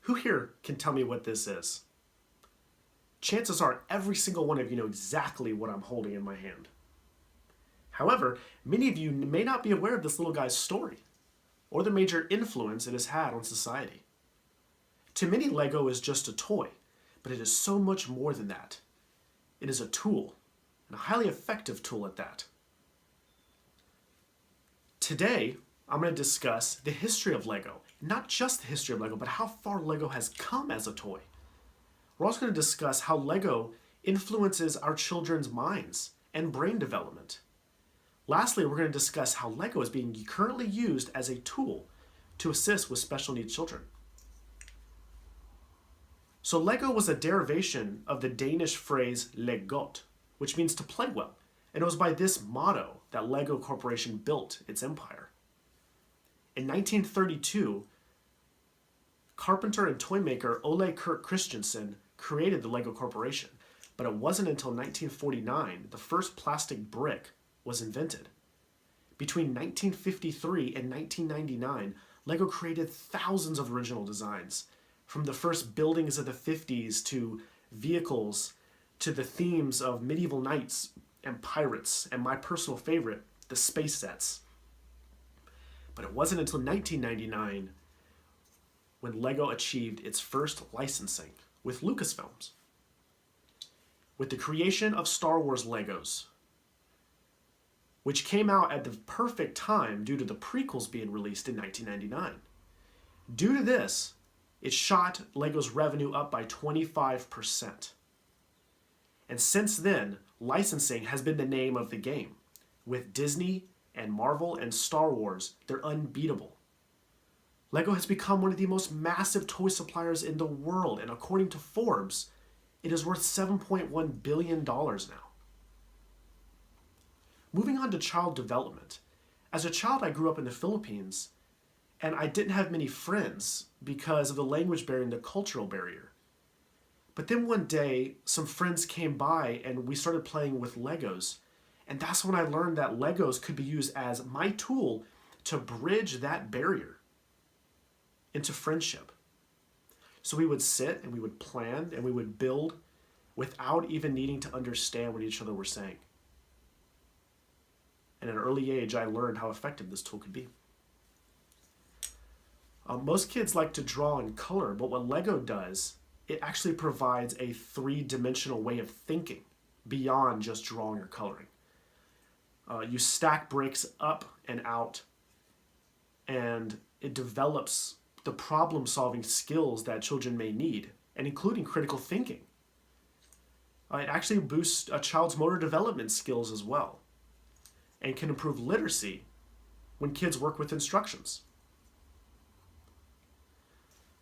Who here can tell me what this is? Chances are every single one of you know exactly what I'm holding in my hand. However, many of you may not be aware of this little guy's story or the major influence it has had on society. To many, Lego is just a toy, but it is so much more than that. It is a tool, and a highly effective tool at that. Today, I'm going to discuss the history of Lego. Not just the history of Lego, but how far Lego has come as a toy. We're also going to discuss how Lego influences our children's minds and brain development. Lastly, we're going to discuss how Lego is being currently used as a tool to assist with special needs children. So Lego was a derivation of the Danish phrase "leg godt," which means to play well. And it was by this motto that Lego Corporation built its empire. In 1932, carpenter and toy maker Ole Kirk Christensen created the Lego Corporation, but it wasn't until 1949 the first plastic brick was invented. Between 1953 and 1999, Lego created thousands of original designs, from the first buildings of the 50s to vehicles to the themes of medieval knights and pirates, and my personal favorite, the space sets. But it wasn't until 1999 when Lego achieved its first licensing with Lucasfilms. With the creation of Star Wars Legos, which came out at the perfect time due to the prequels being released in 1999. Due to this, it shot Lego's revenue up by 25%. And since then, licensing has been the name of the game. With Disney and Marvel and Star Wars, they're unbeatable. Lego has become one of the most massive toy suppliers in the world, and according to Forbes, it is worth $7.1 billion now. Moving on to child development. As a child, I grew up in the Philippines, and I didn't have many friends because of the language barrier and the cultural barrier. But then one day, some friends came by and we started playing with Legos. And that's when I learned that Legos could be used as my tool to bridge that barrier into friendship. So we would sit and we would plan and we would build without even needing to understand what each other were saying. And at an early age, I learned how effective this tool could be. Most kids like to draw and color, but what Lego does, it actually provides a three-dimensional way of thinking beyond just drawing or coloring. You stack bricks up and out, and it develops the problem-solving skills that children may need, and including critical thinking. It actually boosts a child's motor development skills as well, and can improve literacy when kids work with instructions.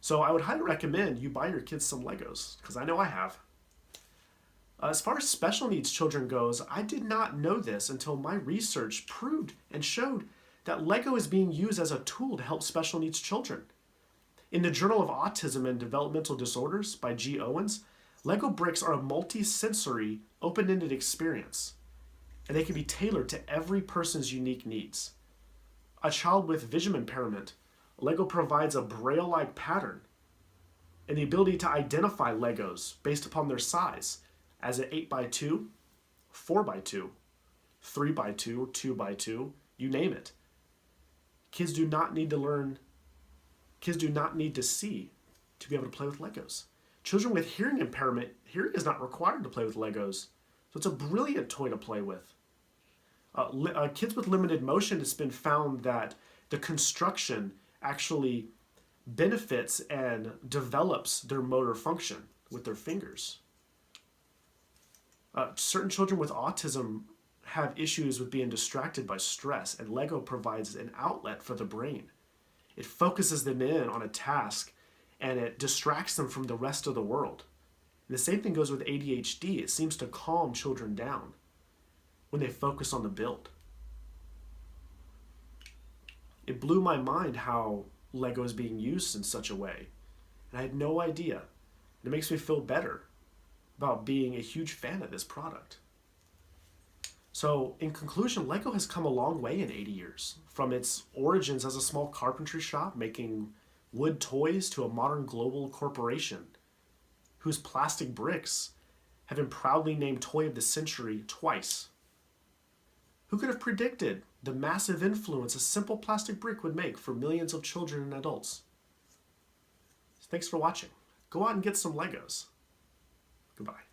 So I would highly recommend you buy your kids some Legos, because I know I have. As far as special needs children goes, I did not know this until my research proved and showed that Lego is being used as a tool to help special needs children. In the Journal of Autism and Developmental Disorders by G. Owens, Lego bricks are a multi-sensory, open-ended experience, and they can be tailored to every person's unique needs. A child with vision impairment, Lego provides a braille-like pattern and the ability to identify Legos based upon their size as an 8x2, 4x2, 3x2, or 2x2, you name it. Kids do not need to see to be able to play with Legos. Children with hearing impairment, hearing is not required to play with Legos, so it's a brilliant toy to play with. Kids with limited motion, it's been found that the construction actually benefits and develops their motor function with their fingers. Certain children with autism have issues with being distracted by stress, and Lego provides an outlet for the brain. It focuses them in on a task, and it distracts them from the rest of the world. And the same thing goes with ADHD. It seems to calm children down when they focus on the build. It blew my mind how Lego is being used in such a way. And I had no idea. And it makes me feel better about being a huge fan of this product. So in conclusion, Lego has come a long way in 80 years. From its origins as a small carpentry shop making wood toys to a modern global corporation whose plastic bricks have been proudly named Toy of the Century twice. Who could have predicted the massive influence a simple plastic brick would make for millions of children and adults? Thanks for watching. Go out and get some Legos. Goodbye.